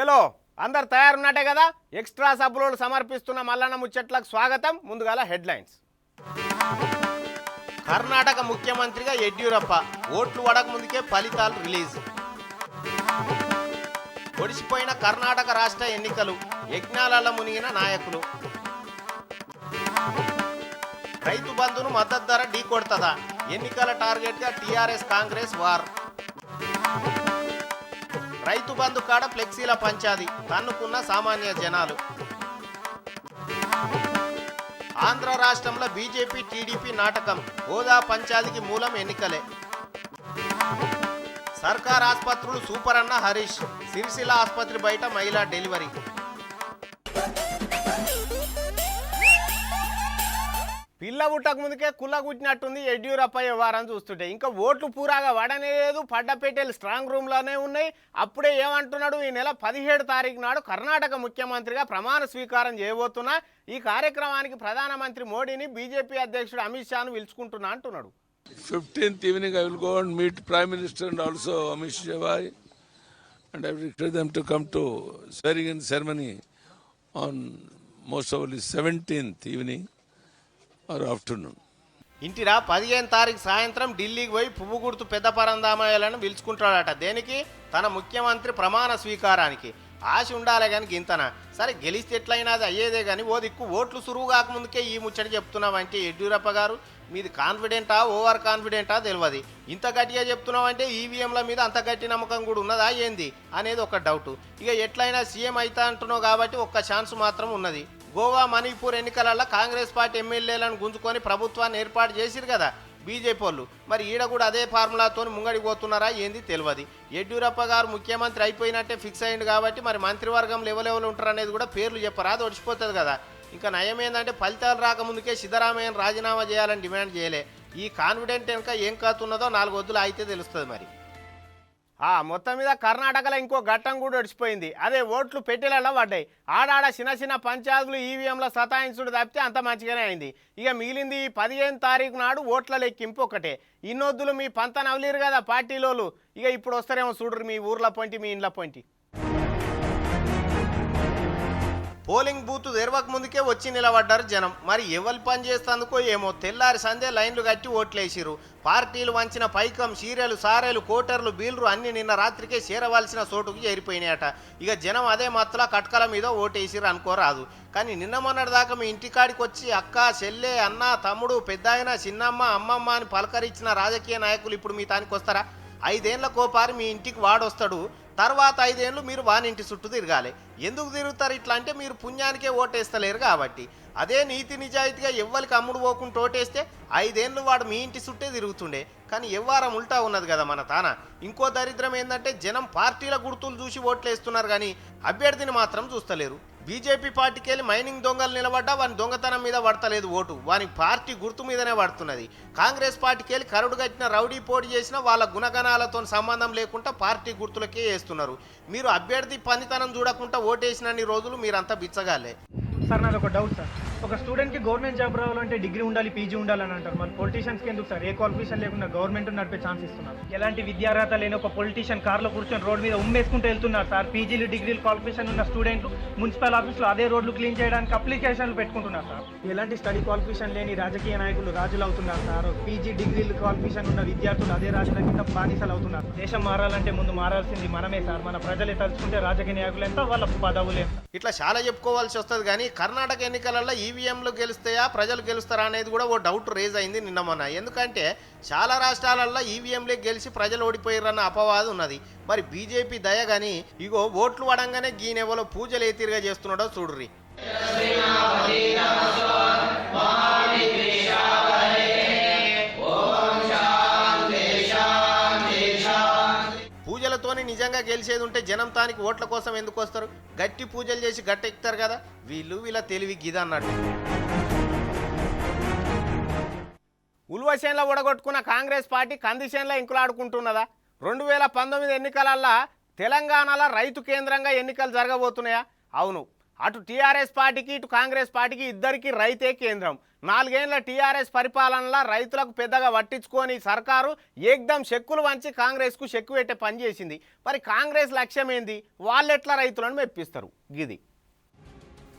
చలో అందరు తయారున్నట్టే కదా ఎక్స్ట్రా సబ్బులోడు సమర్పిస్తున్న మల్లన్న ముచ్చట్లకు స్వాగతం. ముందుగాల హెడ్లైన్స్. కర్ణాటక ముఖ్యమంత్రిగా యడ్యూరప్ప ఓట్లు వడక ముందుకే ఫలితాలు రిలీజ్. ఒడిసిపోయిన కర్ణాటక రాష్ట్ర ఎన్నికలు, యజ్ఞాలలో మునిగిన నాయకులు. రైతు బంధును మద్దతు ధర ఢీకొడుతుందా? ఎన్నికల టార్గెట్గా టీఆర్ఎస్ కాంగ్రెస్ వార్. రైతు బంధు కాడ ఫ్లెక్సీల పంచాది, తన్నుకున్న సామాన్య జనాలు. ఆంధ్ర రాష్ట్రంలో బీజేపీ టీడీపీ నాటకం, హోదా పంచాదికి మూలం ఎన్నికలే. సర్కార్ ఆసుపత్రులు సూపర్ అన్న హరీష్, సిరిసిల్ల ఆసుపత్రి బయట మహిళా డెలివరీ. పిల్ల పుట్టక ముందుకే కుల్ల కుట్టినట్టుంది యడ్యూరప్ప వ్యవహారం చూస్తుంటే. ఇంకా ఓట్లు పూరాగా వడనే లేదు, పడ్డపేటలు స్ట్రాంగ్ రూమ్లోనే ఉన్నాయి. అప్పుడే ఏమంటున్నాడు, ఈ నెల 17 తారీఖు నాడు కర్ణాటక ముఖ్యమంత్రిగా ప్రమాణ స్వీకారం చేయబోతున్నా. ఈ కార్యక్రమానికి ప్రధానమంత్రి మోడీని బీజేపీ అధ్యక్షుడు అమిత్ షాను పిలుచుకుంటున్నా అంటున్నాడు. 15th evening I will go and meet Prime Minister and also Amit Shah, and I will request them to come to swearing in ceremony on most probably 17th evening or afternoon. ఇంటిరా 15 తారీఖు సాయంత్రం ఢిల్లీకి పోయి పువ్వు గుర్తు పెద్ద పరందామయ్యాలను పిలుచుకుంటాడట. దేనికి? తన ముఖ్యమంత్రి ప్రమాణ స్వీకారానికి. ఆశ ఉండాలి కానీ గింతన. సరే గెలిస్తే ఎట్లయినా అది అయ్యేదే కానీ ఓ దిక్కు ఓట్లు సురువు కాకముందుకే ఈ ముచ్చట చెప్తున్నామంటే యడ్యూరప్ప గారు మీది కాన్ఫిడెంటా ఓవర్ కాన్ఫిడెంటా తెలియదు. ఇంత గట్టిగా చెప్తున్నామంటే ఈవీఎంల మీద అంత గట్టి నమ్మకం కూడా ఉన్నదా ఏంది అనేది ఒక డౌట్. ఇక ఎట్లయినా సీఎం అవుతా అంటున్నావు కాబట్టి ఒక్క ఛాన్స్ మాత్రం ఉన్నది. గోవా మణిపూర్ ఎన్నికలలో కాంగ్రెస్ పార్టీ ఎమ్మెల్యేలను గుంజుకొని ప్రభుత్వాన్ని ఏర్పాటు చేసిరు కదా బీజేపీ వాళ్ళు. మరి ఈడ కూడా అదే ఫార్ములాతో ముంగడిపోతున్నారా ఏంది తెలియదు. యడ్యూరప్ప గారు ముఖ్యమంత్రి అయిపోయినట్టే ఫిక్స్ అయ్యింది కాబట్టి మరి మంత్రివర్గం లెవెల్ ఉంటారు అనేది కూడా పేర్లు చెప్పరా, అది ఒడిచిపోతుంది కదా. ఇంకా నయం ఏంటంటే ఫలితాలు రాకముందుకే సిద్ధరామయ్యను రాజీనామా చేయాలని డిమాండ్ చేయలే. ఈ కాన్ఫిడెంట్ వెనుక ఏం కాతున్నదో 4 వద్దులు అయితే తెలుస్తుంది. మరి మొత్తం మీద కర్ణాటకలో ఇంకో ఘట్టం కూడా ఒడిచిపోయింది. అదే ఓట్లు పెట్టెలలో పడ్డాయి. ఆడాడ చిన్న పంచాయతీలు ఈవీఎంల సతాయించుడు తప్పితే అంత మంచిగానే అయింది. ఇక మిగిలింది 15 తారీఖు నాడు ఓట్ల లెక్కింపు ఒకటే. ఇన్నొద్దులు మీ పంత నవలేరు కదా పార్టీలోలు. ఇక ఇప్పుడు వస్తారేమో చూడరు మీ ఊర్ల పొంటి మీ ఇండ్ల పొంటి. పోలింగ్ బూత్ తెరవక ముందుకే వచ్చి నిలబడ్డారు జనం. మరి ఎవరు పని చేస్తేందుకో ఏమో తెల్లారి సందే లైన్లు కట్టి ఓట్లేసిరు. పార్టీలు వంచిన పైకం, చీరెలు, సారెలు, కోటర్లు, బీల్లు అన్ని నిన్న రాత్రికే చేరవలసిన చోటుకు చేరిపోయినాయట. ఇక జనం అదే మత్తులా కట్కల మీద ఓటేసిరు అనుకోరాదు. కానీ నిన్న మొన్నటి దాకా మీ ఇంటికాడికి వచ్చి అక్క, చెల్లె, అన్న, తమ్ముడు, పెద్దాయన, చిన్నమ్మ, అమ్మమ్మ అని పలకరించిన రాజకీయ నాయకులు ఇప్పుడు మీ తానికి వస్తారా? 5 ఏళ్ల కోపారి మీ ఇంటికి వాడొస్తాడు, తర్వాత 5 ఏళ్ళు మీరు వానింటి చుట్టూ తిరగాలి. ఎందుకు తిరుగుతారు ఇట్లా అంటే మీరు పుణ్యానికే ఓటేస్తలేరు కాబట్టి. అదే నీతి నిజాయితీగా ఎవ్వరికి అమ్ముడు పోకుండా ఓటేస్తే 5 ఏళ్ళు వాడు మీ ఇంటి చుట్టే తిరుగుతుండే. కానీ ఎవ్వారం ఉల్టా ఉన్నది కదా మన తాన. ఇంకో దరిద్రం ఏంటంటే జనం పార్టీల గుర్తులు చూసి ఓట్లేస్తున్నారు కానీ అభ్యర్థిని మాత్రం చూస్తలేరు. బీజేపీ పార్టీకి వెళ్ళి మైనింగ్ దొంగలు నిలబడ్డా వాని దొంగతనం మీద పడతలేదు ఓటు, వాని పార్టీ గుర్తు మీదనే పడుతున్నది. కాంగ్రెస్ పార్టీకి వెళ్ళి కరుడు కట్టిన రౌడీ పోటీ చేసిన వాళ్ళ గుణగణాలతో సంబంధం లేకుండా పార్టీ గుర్తులకే వేస్తున్నారు. మీరు అభ్యర్థి పనితనం చూడకుండా ఓటేసినన్ని రోజులు మీరంతా బిచ్చగాలే. సార్ నాది ఒక డౌట్ సార్. ఒక స్టూడెంట్కి గవర్నమెంట్ జాబ్ రావాలంటే డిగ్రీ ఉండాలి, పీజీ ఉండాలని అంటారు. మరి పొలిటీషియన్స్కి ఎందుకు సార్ ఏ క్వాలిఫికేషన్ లేకుండా గవర్నమెంట్ నడిపే ఛాన్స్ ఇస్తున్నారు? ఎలాంటి విద్యార్హత లేని ఒక పొలిటీషియన్ కార్లో కూర్చొని రోడ్ మీద ఉమ్మేసుకుంటూ వెళ్తున్నారు సార్. పీజీలు, డిగ్రీలు క్వాలిఫికేషన్ ఉన్న స్టూడెంట్లు మున్సిపల్ ఆఫీస్లో అదే రోడ్లు క్లీన్ చేయడానికి అప్లికేషన్లు పెట్టుకుంటున్నారు సార్. ఎలాంటి స్టడీ క్వాలిఫికేషన్ లేని రాజకీయ నాయకులు రాజులు అవుతున్నారు సార్. పీజీ, డిగ్రీలు క్వాలిఫికేషన్ ఉన్న విద్యార్థులు అదే రాజుల కింద బానిసలు అవుతున్నారు. దేశం మారాలంటే ముందు మారాల్సింది మనమే సార్. మన ప్రజలే తలుచుకుంటే రాజకీయ నాయకులు ఎంత, వాళ్ళ పదవులే. ఇట్లా చాలా చెప్పుకోవాల్సి వస్తుంది. కానీ కర్ణాటక ఎన్నికలలో ఈవీఎంలు గెలుస్తాయా ప్రజలు గెలుస్తారా అనేది కూడా ఓ డౌట్ రేజ్ అయింది నిన్న మొన్న. ఎందుకంటే చాలా రాష్ట్రాలలో ఈవీఎంలే గెలిచి ప్రజలు ఓడిపోయారన్న అపవాదం ఉన్నది. మరి బీజేపీ దయ కానీ ఇగో ఓట్లు పడంగానే గీనెవలో పూజలు ఏ తీరుగా చేస్తున్నాడో చూడుర్రి. పూజలతోని నిజంగా గెలిచేది ఉంటే జనం తానికి ఓట్ల కోసం ఎందుకు వస్తారు? గట్టి పూజలు చేసి గట్టెక్కుతారు కదా. వీళ్ళ తెలివి గిద అన్నట్టు. ఉల్వశేన్లో ఓడగొట్టుకున్న కాంగ్రెస్ పార్టీ కందిశేన్లో ఇంకులాడుకుంటున్నదా? 2019 ఎన్నికలల్లో తెలంగాణలో రైతు కేంద్రంగా ఎన్నికలు జరగబోతున్నాయా? అవును, అటు టీఆర్ఎస్ పార్టీకి ఇటు కాంగ్రెస్ పార్టీకి ఇద్దరికి రైతే కేంద్రం. 4 ఏళ్ల టీఆర్ఎస్ పరిపాలనలో రైతులకు పెద్దగా పట్టించుకొని సర్కారు ఏకదం చెక్కులు వంచి కాంగ్రెస్కు చెక్కు పెట్టే పని చేసింది. మరి కాంగ్రెస్ లక్ష్యం ఏంది? వాళ్ళెట్లా రైతులను మెప్పిస్తారు? గిది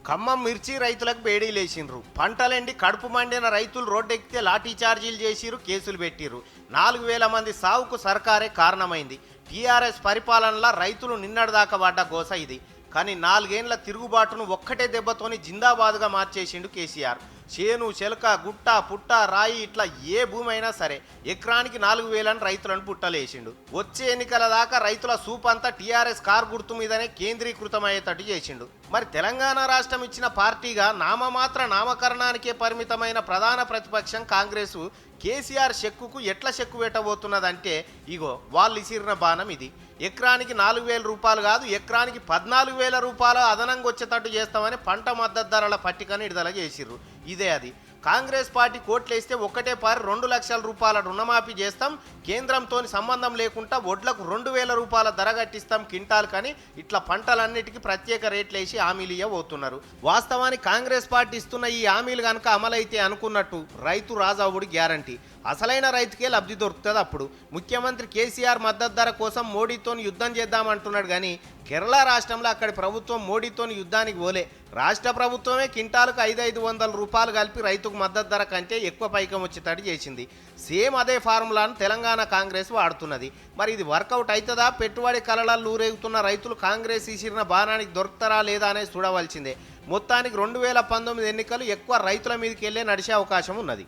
ఖమ్మం మిర్చి రైతులకు బేడీలేసిండ్రు. పంటలెండి కడుపు మండిన రైతులు రోడ్డెక్కితే లాఠీ చార్జీలు చేసిరు, కేసులు పెట్టిరు. 4000 మంది సావుకు సర్కారే కారణమైంది. టీఆర్ఎస్ పరిపాలనలో రైతులు నిన్నటిదాకా పడ్డ గోస ఇది. కానీ 4 ఏళ్ల తిరుగుబాటును ఒక్కటే దెబ్బతోని జిందాబాద్గా మార్చేసిండు కేసీఆర్. చేను చెలక గుట్ట పుట్ట రాయి ఇట్లా ఏ భూమి అయినా సరే ఎకరానికి 4000 రైతులను పుట్టలేసిండు. వచ్చే ఎన్నికల దాకా రైతుల సూప్ అంతా టీఆర్ఎస్ కారు గుర్తు మీదనే కేంద్రీకృతమయ్యేటట్టు చేసిండు. మరి తెలంగాణ రాష్ట్రం ఇచ్చిన పార్టీగా నామమాత్ర నామకరణానికే పరిమితమైన ప్రధాన ప్రతిపక్షం కాంగ్రెస్ కేసీఆర్ చెక్కుకు ఎట్లా చెక్కు పెట్టబోతున్నదంటే ఇగో వాళ్ళు ఇసిరిన బాణం ఇది. ఎకరానికి 4000 రూపాయలు కాదు, ఎకరానికి 14,000 రూపాయలు అదనంగా వచ్చేటట్టు చేస్తామని పంట మద్దతు ధరల పట్టికను విడుదల చేసిర్రు. ఇదే అది. కాంగ్రెస్ పార్టీ కోట్లేస్తే ఒకటే పారి 2 లక్షల రూపాయల రుణమాఫీ చేస్తాం, కేంద్రంతో సంబంధం లేకుండా వడ్లకు 2,000 రూపాయల ధర కట్టిస్తాం కింటాల్ కానీ ఇట్లా పంటలన్నిటికీ ప్రత్యేక రేట్లు వేసి హామీలు ఇవ్వబోతున్నారు. వాస్తవానికి కాంగ్రెస్ పార్టీ ఇస్తున్న ఈ హామీలు కనుక అమలైతే అనుకున్నట్టు రైతు రాజావుడి గ్యారంటీ. అసలైన రైతుకే లబ్ధి దొరుకుతుంది. అప్పుడు ముఖ్యమంత్రి కేసీఆర్ మద్దతు ధర కోసం మోడీతో యుద్ధం చేద్దామంటున్నాడు కానీ కేరళ రాష్ట్రంలో అక్కడి ప్రభుత్వం మోడీతో యుద్ధానికి పోలే. రాష్ట్ర ప్రభుత్వమే కింటాలకు 500 రూపాయలు కలిపి రైతుకు మద్దతు ధర కంటే ఎక్కువ పైకం వచ్చేటట్టు చేసింది. సేమ్ అదే ఫార్ములాను తెలంగాణ కాంగ్రెస్ వాడుతున్నది. మరి ఇది వర్కౌట్ అవుతుందా? పెట్టుబడి కలలలో ఊరేగుతున్న రైతులు కాంగ్రెస్ ఇసిరిన బాణానికి దొరుకుతారా లేదా అనేది చూడవలసిందే. మొత్తానికి 2019 ఎన్నికలు ఎక్కువ రైతుల మీదకి వెళ్ళే నడిచే అవకాశం ఉన్నది.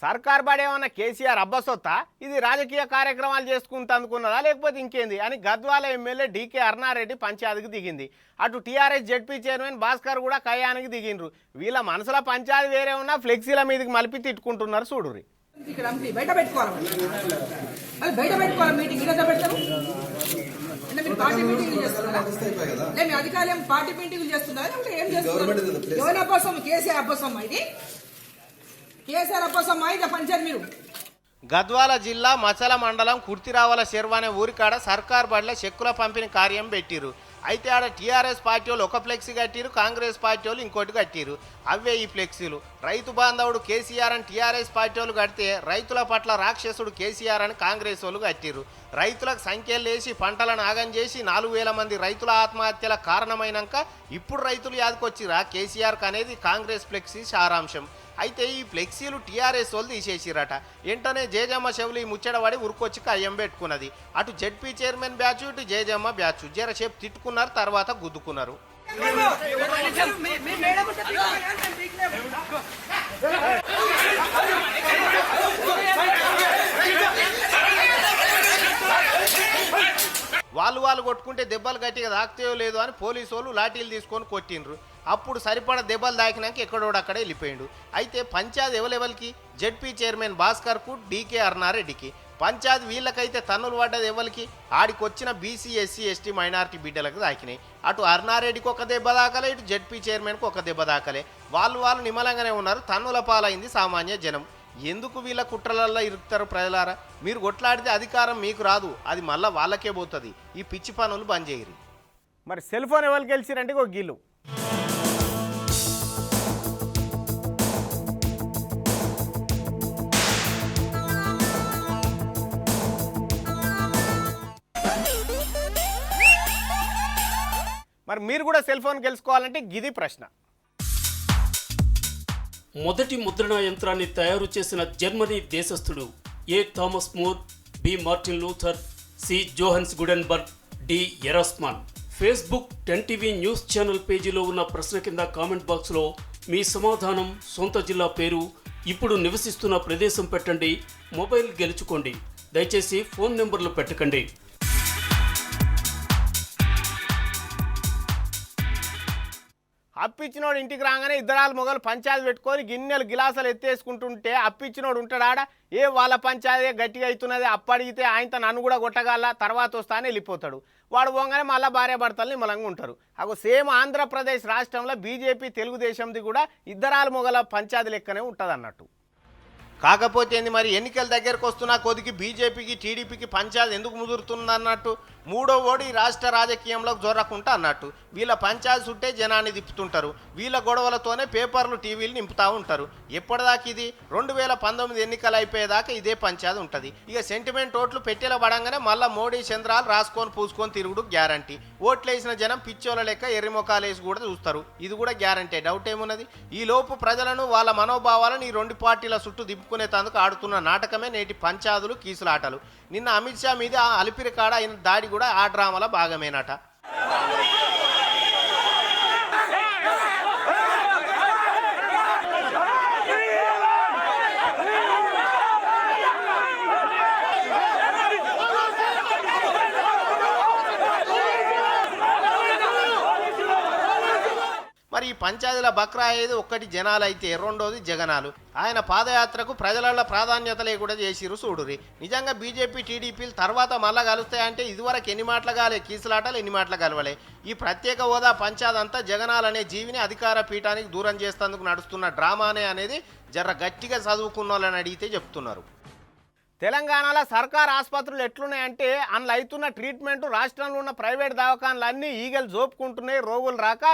సర్కార్ బడేమన్న కేసీఆర్ అబ్బసొత్తా? ఇది రాజకీయ కార్యక్రమాలు చేసుకుంటూ అనుకున్నదా లేకపోతే ఇంకేంది అని గద్వాల ఎమ్మెల్యే డీకే అరుణారెడ్డి పంచాయతీకి దిగింది. అటు టీఆర్ఎస్ జెడ్పీ చైర్మన్ భాస్కర్ కూడా కయ్యానికి దిగిండ్రు. వీళ్ళ మనసులో పంచాయతీ వేరే ఉన్నా ఫ్లెక్సీల మీదకి మలిపి తిట్టుకుంటున్నారు. చూడుర్రి. బయట పెట్టుకోవాలి మీటింగ్ పెడతారు. పార్టీ మీటింగ్ చేస్తున్నారా? మీ అధికారులు పార్టీ మీటింగ్లు చేస్తున్నారా? ఏం చేస్తున్నారు? ఎవరి అబ్బసం? కేసీఆర్ అబ్బసం ఇది. కేసీఆర్ అబ్బసం ఇది పంచాయతీ. మీరు గద్వాల జిల్లా మచల మండలం కుర్తిరావల చెరువు అనే ఊరికాడ సర్కార్ బడిలో చెక్కుల పంపిణీ కార్యం పెట్టిరు. అయితే ఆడ టీఆర్ఎస్ పార్టీ వాళ్ళు ఒక ఫ్లెక్సీ కట్టిరు, కాంగ్రెస్ పార్టీ వాళ్ళు ఇంకోటి కట్టిరు. అవే ఈ ఫ్లెక్సీలు. రైతు బాంధవుడు కేసీఆర్ అని టీఆర్ఎస్ పార్టీ వాళ్ళు కడితే రైతుల పట్ల రాక్షసుడు కేసీఆర్ అని కాంగ్రెస్ వాళ్ళు కట్టిరు. రైతులకు సంఖ్యలు వేసి పంటలను ఆగం చేసి 4000 మంది రైతుల ఆత్మహత్యల కారణమైనాక ఇప్పుడు రైతులు యాదకొచ్చిరా కేసీఆర్కి అనేది కాంగ్రెస్ ఫ్లెక్సీ సారాంశం. అయితే ఈ ఫ్లెక్సీలు టీఆర్ఎస్ వాళ్ళు తీసేసిరట. వెంటనే జేజమ్మ చెవులు ఈ ముచ్చటవాడి ఉరుకొచ్చి కయ్యం పెట్టుకున్నది. అటు జెడ్పీ చైర్మన్ బ్యాచ్, ఇటు జేజమ్మ బ్యాచ్ జరసేపు తిట్టుకున్నారు, తర్వాత గుద్దుకున్నారు. వాళ్ళు కొట్టుకుంటే దెబ్బలు గట్టిగా తాకుతాయో లేదో అని పోలీసు వాళ్ళు లాఠీలు తీసుకొని కొట్టిండ్రు. అప్పుడు సరిపడ దెబ్బలు తాకినాక ఎక్కడోడక్కడే వెళ్ళిపోయిండు. అయితే పంచాయతీ ఎవరెవరికి? జెడ్పీ చైర్మన్ భాస్కర్కు, డీకే అరుణారెడ్డికి. పంచాయతీ వీళ్ళకైతే తన్నులు పడ్డది ఎవరికి? ఆడికొచ్చిన బీసీ, ఎస్సీ, ఎస్టీ, మైనారిటీ బిడ్డలకు తాకినాయి. అటు అరుణారెడ్డికి ఒక దెబ్బ దాకలే, ఇటు జెడ్పీ చైర్మన్కి ఒక దెబ్బ దాకలే. వాళ్ళు నిమ్మలంగానే ఉన్నారు. తన్నుల పాలైంది సామాన్య జనం. ఎందుకు వీళ్ళ కుట్రలల్లో ఇరుకుతారు ప్రజలారా? మీరు కొట్లాడితే అధికారం మీకు రాదు, అది మళ్ళీ వాళ్ళకే పోతుంది. ఈ పిచ్చి పనులు బంద్ చేయరు. మరి సెల్ ఫోన్ ఎవరికి గెలిచిరంటే ఒక గిల్లు. మరి మీరు కూడా సెల్ ఫోన్ గెలుచుకోవాలంటే గిది ప్రశ్న. మొదటి ముద్రణ యంత్రాన్ని తయారు చేసిన జర్మనీ దేశస్థుడు A Thomas More, B Martin Luther, C Johannes Gutenberg, D Erasmus. Facebook 10TV news channel పేజీలో ఉన్న ప్రశ్న కింద కామెంట్ బాక్స్లో మీ సమాధానం, సొంత జిల్లా పేరు, ఇప్పుడు నివసిస్తున్న ప్రదేశం పెట్టండి. మొబైల్ గెలుచుకోండి. దయచేసి ఫోన్ నెంబర్లు పెట్టకండి. అప్పిచ్చినోడు ఇంటికి రాగానే ఇద్దరాలు మొగలు పంచాయతీ పెట్టుకొని గిన్నెలు గిలాసాలు ఎత్తేసుకుంటుంటే అప్పిచ్చినోడు ఉంటాడా? ఏ వాళ్ళ పంచాయతీ గట్టిగా అవుతున్నది, అప్పడిగితే ఆయనతో నన్ను కూడా కొట్టగల, తర్వాత వస్తానే వెళ్ళిపోతాడు. వాడు పోగానే మళ్ళీ భార్య భర్తలు నిమ్మలంగా ఉంటారు. అగో సేమ్ ఆంధ్రప్రదేశ్ రాష్ట్రంలో బీజేపీ తెలుగుదేశంది కూడా ఇద్దరాలు మొగల పంచాయతీ లెక్కనే ఉంటుంది అన్నట్టు. కాకపోతే ఏంది మరి ఎన్నికల దగ్గరకు వస్తున్నా కొద్దికి బీజేపీకి టీడీపీకి పంచాయతీ ఎందుకు ముదురుతుంది అన్నట్టు మూడో ఓడి రాష్ట్ర రాజకీయంలోకి జొరకుంటా అన్నట్టు వీళ్ళ పంచాయతీ చుట్టే జనాన్ని తిప్పుతుంటారు వీళ్ళ గొడవలతోనే పేపర్లు టీవీలు నింపుతూ ఉంటారు ఎప్పటిదాకా ఇది 2019 ఎన్నికలు అయిపోయేదాకా ఇదే పంచాయతీ ఉంటుంది ఇక సెంటిమెంట్ ఓట్లు పెట్టేలా పడంగానే మళ్ళీ మోడీ చంద్రాలు రాసుకొని పూసుకొని తిరుగుడు గ్యారంటీ ఓట్లు వేసిన జనం పిచ్చోళ్ళ లెక్క ఎర్రిమొకాలు వేసి కూడా చూస్తారు ఇది కూడా గ్యారంటీ డౌట్ ఏమున్నది ఈ లోపు ప్రజలను వాళ్ళ మనోభావాలను ఈ రెండు పార్టీల చుట్టూ దిప్పుకునేందుకు ఆడుతున్న నాటకమే నేటి పంచాదులు కీసులాటలు నిన్న అమిత్ షా మీద అలిపిరి కాడ అయిన దాడి కూడా ఆ డ్రామాల భాగమేనట మరి ఈ పంచాయతీల బక్రా అయ్యేది ఒక్కటి జనాలైతే రెండోది జగనాలు ఆయన పాదయాత్రకు ప్రజల ప్రాధాన్యత లేకుండా చేసిరు చూడురి నిజంగా బీజేపీ టీడీపీలు తర్వాత మళ్ళా కలుస్తాయంటే ఇదివరకు ఎన్ని మాటలు కాలే కీసులాటలు ఎన్ని మాటలు కలవలే ఈ ప్రత్యేక హోదా పంచాయతీ అంతా జగనాలనే జీవిని అధికార పీఠానికి దూరం చేసేందుకు నడుస్తున్న డ్రామానే అనేది జర గట్టిగా చదువుకున్న వాళ్ళని అడిగితే చెప్తున్నారు తెలంగాణలో సర్కార్ ఆసుపత్రులు ఎట్లున్నాయంటే అందులో అవుతున్న ట్రీట్మెంట్ రాష్ట్రంలో ఉన్న ప్రైవేట్ దవాఖానలన్నీ ఈగలు జోపుకుంటున్నాయి రోగులు రాక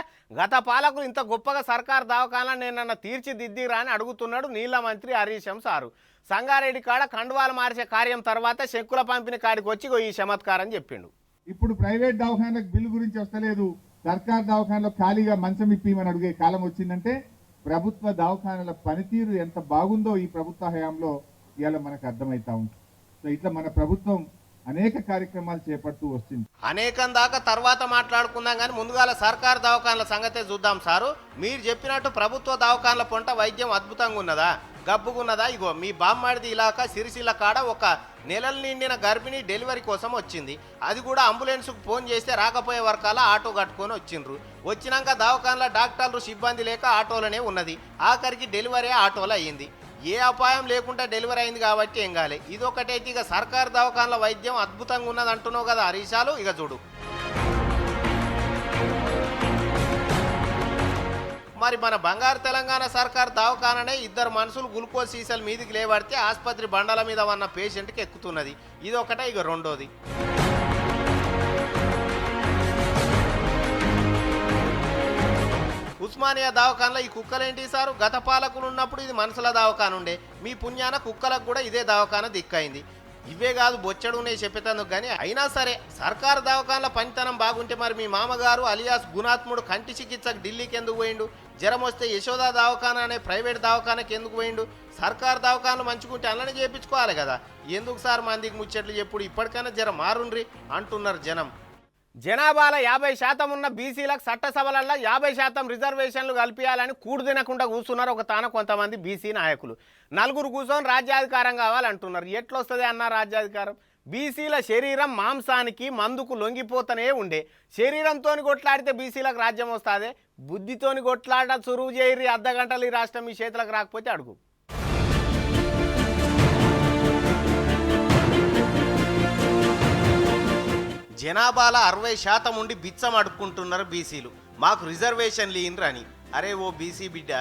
గత పాలకులు ఇంత గొప్పగా సర్కార్ దవాఖానలు నేనన్న తీర్చిదిద్దిరా అని అడుగుతున్నాడు నీళ్ళ మంత్రి హరీష్ సారు సంగారెడ్డి కాడ కండువాలు మార్చే కార్యం తర్వాత చెక్కుల పంపిణీ కాడికి వచ్చి ఈ చమత్కారం చెప్పిండు ఇప్పుడు ప్రైవేట్ దవాఖానలకు బిల్లు గురించి వస్తలేదు సర్కార్ దవాఖానలో ఖాళీగా మంచం ఇప్పిమని అడిగే కాలం వచ్చిందంటే ప్రభుత్వ దవాఖానల పనితీరు ఎంత బాగుందో ఈ ప్రభుత్వ హయాంలో ఇవాళ మనకు అర్థమవుతా ఉంది సో ఇట్లా మన ప్రభుత్వం అనేక కార్యక్రమాలు చేపడుతూ వస్తుంది అనేకం దాకా తర్వాత మాట్లాడుకుందాం కానీ ముందుగాల సర్కార్ దవాఖానల సంగతే చూద్దాం సారు మీరు చెప్పినట్టు ప్రభుత్వ దవాఖానల పొంట వైద్యం అద్భుతంగా ఉన్నదా గబ్బుగున్నదా ఇగో మీ బామ్మాడిది ఇలాకా సిరిసిల్ల కాడ ఒక నెలలు నిండిన గర్భిణి డెలివరీ కోసం వచ్చింది అది కూడా అంబులెన్స్కు ఫోన్ చేస్తే రాకపోయే వర్కాల ఆటో కట్టుకొని వచ్చిండ్రు వచ్చినాక దవాఖానల డాక్టర్లు సిబ్బంది లేక ఆటోలోనే ఉన్నది ఆఖరికి డెలివరీ ఆటోలో అయ్యింది ఏ అపాయం లేకుండా డెలివరీ అయింది కాబట్టి ఏం కాలే ఇదొకటైతే ఇక సర్కారు దవాఖానల వైద్యం అద్భుతంగా ఉన్నది అంటున్నావు కదా హరీషాలు ఇక చూడు మరి మన బంగారు తెలంగాణ సర్కార్ దవాఖాననే ఇద్దరు మనుషులు గ్లూకోజ్ సీసాల మీదికి లేవడితే ఆసుపత్రి బండల మీద ఉన్న పేషెంట్కి ఎక్కుతున్నది ఇదొకటే ఇక రెండోది ఉస్మానియా దవాఖానలో ఈ కుక్కలేంటి సారు గత పాలకులు ఉన్నప్పుడు ఇది మనుషుల దవాఖాన ఉండే మీ పుణ్యాన కుక్కలకు కూడా ఇదే దవాఖాన దిక్కైంది ఇవే కాదు బొచ్చడునే చెప్పేతందుకు కానీ అయినా సరే సర్కారు దవాఖానల పనితనం బాగుంటే మరి మీ మామగారు అలియాస్ గుణాత్ముడు కంటి చికిత్సకు ఢిల్లీకి ఎందుకు పోయిండు జ్వరం వస్తే యశోదా దవాఖాన అనే ప్రైవేట్ దవాఖానకి ఎందుకు పోయిండు సర్కారు దవాఖానలు మంచుకుంటే అల్లనే చేయించుకోవాలి కదా ఎందుకు సార్ మందికి ముచ్చట్లు చెప్పుడు ఇప్పటికైనా జర మారుండ్రి అంటున్నారు జనం జనాభాలో 50% ఉన్న బీసీలకు చట్టసభలలో 50% రిజర్వేషన్లు కల్పించాలని కూడు తినకుండా కూర్చున్నారు ఒక తాన కొంతమంది బీసీ నాయకులు నలుగురు కూర్చొని రాజ్యాధికారం కావాలంటున్నారు ఎట్లొస్తుంది అన్న రాజ్యాధికారం బీసీల శరీరం మాంసానికి మందుకు లొంగిపోతూనే ఉండే శరీరంతో కొట్లాడితే బీసీలకు రాజ్యం వస్తుంది బుద్ధితోని కొట్లాడ చురువు చేయరి అర్ధగంటలు ఈ రాష్ట్రం మీ చేతులకు రాకపోతే అడుగు జనాభాలో 60% ఉండి బిచ్చం అడుక్కుంటున్నారు బీసీలు మాకు రిజర్వేషన్లు ఇన్రని అరే ఓ బీసీ బిడ్డ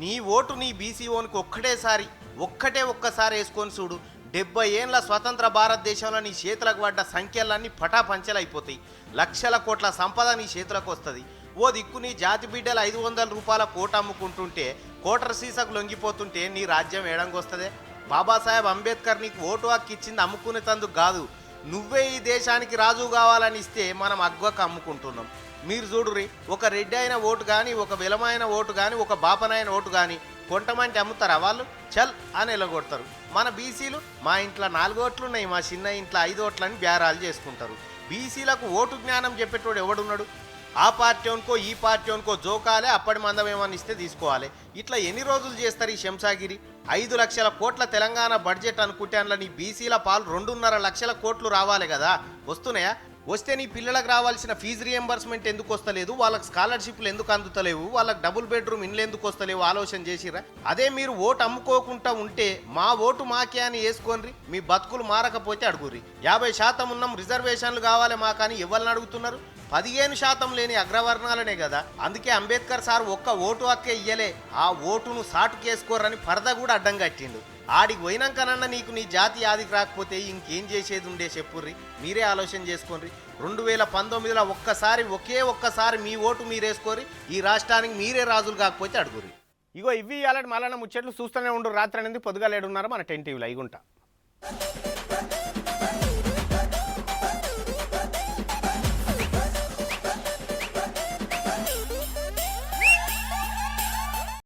నీ ఓటు నీ బీసీ ఓనికి ఒక్కసారి వేసుకొని చూడు 70 ఏళ్ళ స్వతంత్ర భారతదేశంలో నీ చేతులకు పడ్డ సంఖ్యలన్నీ పటాపంచలైపోతాయి లక్షల కోట్ల సంపద నీ చేతులకు వస్తుంది ఓ దిక్కు నీ జాతి బిడ్డలు 500 రూపాయల కోట అమ్ముకుంటుంటే కోటర్ సీసకు లొంగిపోతుంటే నీ రాజ్యం ఏడంగొస్తుంది బాబాసాహెబ్ అంబేద్కర్ నీకు ఓటు హక్కు ఇచ్చింది అమ్ముకునేందుకు కాదు నువ్వే ఈ దేశానికి రాజు కావాలని ఇస్తే మనం అగ్వకు అమ్ముకుంటున్నాం మీరు చూడురి ఒక రెడ్డి అయిన ఓటు కానీ ఒక విలమైన ఓటు కానీ ఒక బాపనైన ఓటు కానీ కొంటమంటే అమ్ముతారా వాళ్ళు చల్ అని ఎలగొడతారు మన బీసీలు మా ఇంట్లో 4 ఓట్లు ఉన్నాయి మా చిన్న ఇంట్లో 5 ఓట్లని బేరాలు చేసుకుంటారు బీసీలకు ఓటు జ్ఞానం చెప్పేటోడు ఎవడున్నాడు ఆ పార్టీ అనుకో ఈ పార్టీ అనుకో జోకాలే అప్పటి మందం ఏమని ఇస్తే తీసుకోవాలి ఇట్లా ఎన్ని రోజులు చేస్తారు ఈ శంషాగిరి 5 లక్షల కోట్ల తెలంగాణ బడ్జెట్ అనుకుంటే అందులో నీ బీసీల పాలు 2.5 లక్షల కోట్లు రావాలి కదా వస్తున్నాయా వస్తే నీ పిల్లలకు రావాల్సిన ఫీజు రియంబర్స్మెంట్ ఎందుకు వస్తలేదు వాళ్ళకి స్కాలర్షిప్లు ఎందుకు అందుతలేవు వాళ్ళకి డబుల్ బెడ్రూమ్ ఇండ్లు ఎందుకు వస్తలేవు ఆలోచన చేసిరా అదే మీరు ఓటు అమ్ముకోకుండా ఉంటే మా ఓటు మాకే అని వేసుకోండి మీ బతుకులు మారకపోతే అడుగురి 50% ఉన్నాం రిజర్వేషన్లు కావాలి మా కానీ ఎవరిని అడుగుతున్నారు 15% లేని అగ్రవర్ణాలనే కదా అందుకే అంబేద్కర్ సార్ ఒక్క ఓటు హక్కే ఇయ్యలే ఆ ఓటును సాటుకేసుకోరని పరద కూడా అడ్డం కట్టిండు ఆడికి పోయినాకనన్నా నీకు నీ జాతి ఆదికి రాకపోతే ఇంకేం చేసేది ఉండే చెప్పుర్రి, మీరే ఆలోచన చేసుకోండి. 2019లో ఒక్కసారి మీ ఓటు మీరేసుకోరి, ఈ రాష్ట్రానికి మీరే రాజులు కాకపోతే అడుగురి. ఇగో ఇవి ఇవ్వాలని మళ్ళీ ముచ్చట్లు చూస్తూనే ఉండు. రాత్రి అనేది పొద్దుగా లేడున్నారు మన 10 టీవీలో. ఇగుంటా.